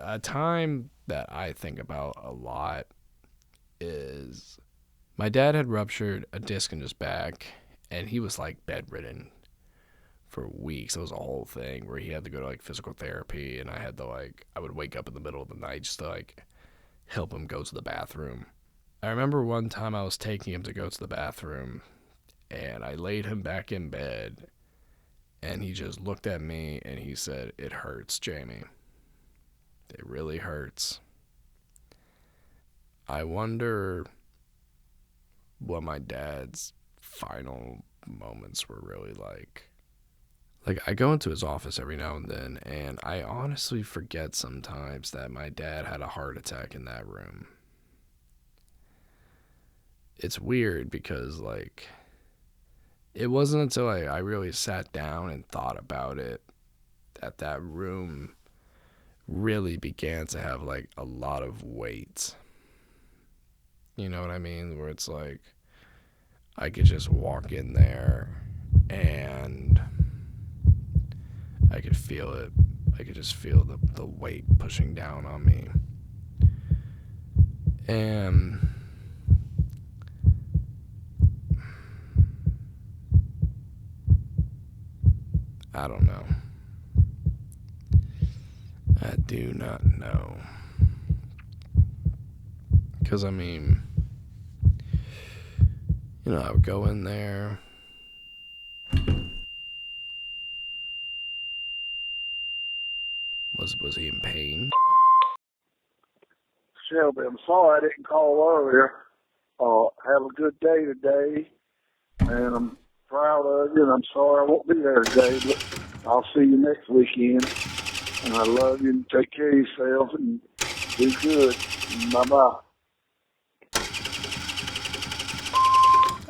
a time that I think about a lot is my dad had ruptured a disc in his back, and he was like bedridden for weeks. It was a whole thing where he had to go to like physical therapy, and I would wake up in the middle of the night just to like help him go to the bathroom. I remember one time I was taking him to go to the bathroom, and I laid him back in bed, and he just looked at me and he said, "It hurts, Jamie. It really hurts." I wonder what my dad's final moments were really like. Like, I go into his office every now and then, and I honestly forget sometimes that my dad had a heart attack in that room. It's weird because, like, it wasn't until I really sat down and thought about it that that room really began to have, like, a lot of weight. You know what I mean? Where it's like, I could just walk in there and I could feel it. I could just feel the weight pushing down on me. And I don't know. I do not know. Because, I mean, you know, I would go in there. Was he in pain? Shelby, I'm sorry I didn't call earlier. Have a good day today, and I'm proud of you, and I'm sorry I won't be there today, but I'll see you next weekend. And I love you, and take care of yourself, and be good. Bye-bye.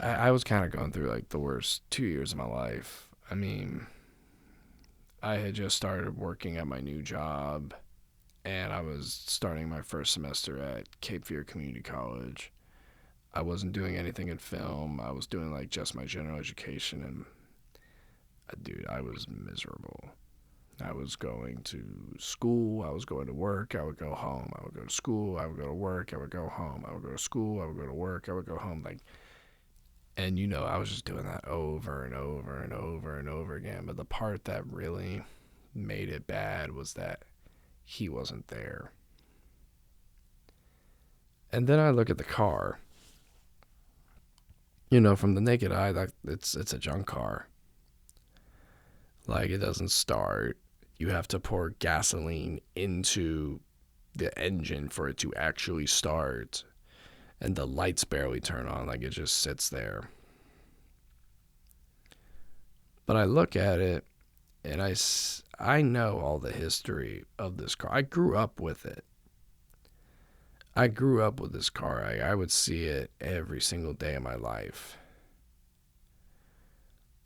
I was kind of going through like the worst 2 years of my life. I mean, I had just started working at my new job, and I was starting my first semester at Cape Fear Community College. I wasn't doing anything in film. I was doing like just my general education, and dude, I was miserable. I was going to school, I was going to work, I would go home, I would go to school, I would go to work, I would go home, I would go to school, I would go to work, I would go home, like, and you know, I was just doing that over and over and over and over again. But the part that really made it bad was that he wasn't there. And then I look at the car. You know, from the naked eye, that it's a junk car. Like, it doesn't start. You have to pour gasoline into the engine for it to actually start. And the lights barely turn on. Like, it just sits there. But I look at it, and I know all the history of this car. I grew up with it. I grew up with this car. I would see it every single day of my life.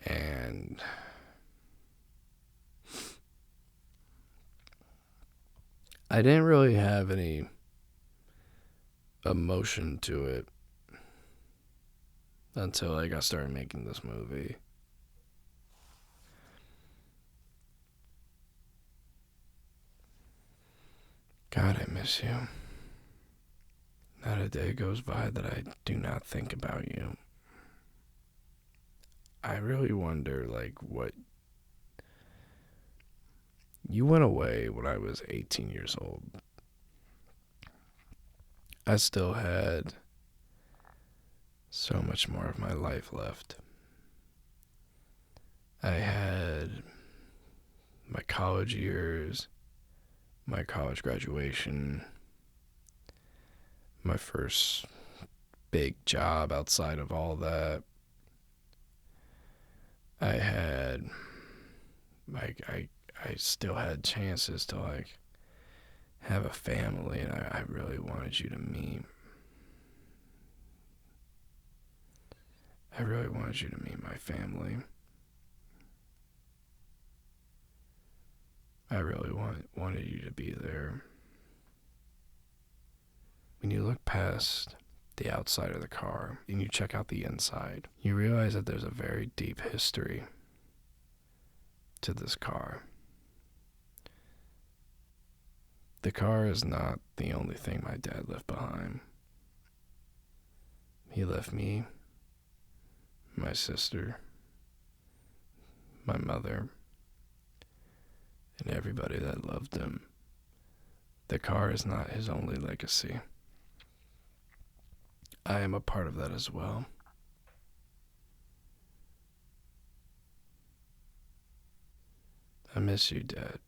And I didn't really have any emotion to it until like I started making this movie. God, I miss you. Not a day goes by that I do not think about you. I really wonder, like, what... You went away when I was 18 years old. I still had so much more of my life left. I had my college years, my college graduation, my first big job outside of all that. I had, like, I still had chances to, like, have a family, and I really wanted you to meet. I really wanted you to meet my family. I really wanted you to be there. When you look past the outside of the car and you check out the inside, you realize that there's a very deep history to this car. The car is not the only thing my dad left behind. He left me, my sister, my mother, and everybody that loved him. The car is not his only legacy. I am a part of that as well. I miss you, Dad.